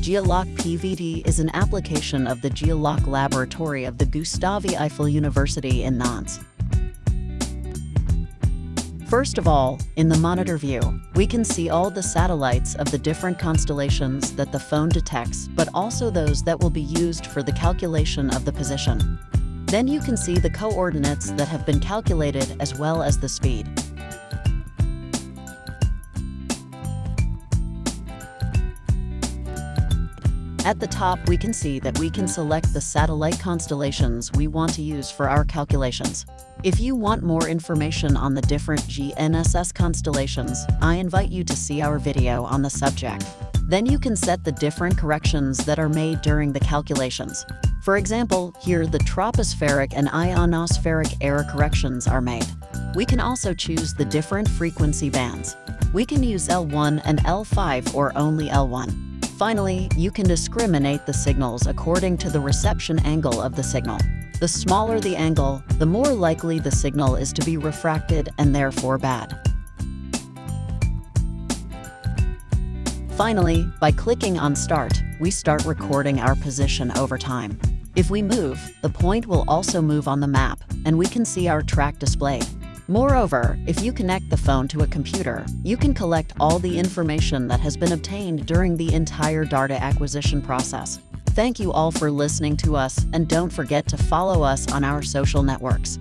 GeolocPVT is an application of the Geoloc laboratory of the Gustave Eiffel University in Nantes. First of all, in the monitor view, we can see all the satellites of the different constellations that the phone detects, but also those that will be used for the calculation of the position. Then you can see the coordinates that have been calculated as well as the speed. At the top, we can see that we can select the satellite constellations we want to use for our calculations. If you want more information on the different GNSS constellations, I invite you to see our video on the subject. Then you can set the different corrections that are made during the calculations. For example, here the tropospheric and ionospheric error corrections are made. We can also choose the different frequency bands. We can use L1 and L5 or only L1. Finally, you can discriminate the signals according to the reception angle of the signal. The smaller the angle, the more likely the signal is to be refracted and therefore bad. Finally, by clicking on Start, we start recording our position over time. If we move, the point will also move on the map, and we can see our track displayed. Moreover, if you connect the phone to a computer, you can collect all the information that has been obtained during the entire data acquisition process. Thank you all for listening to us, and don't forget to follow us on our social networks.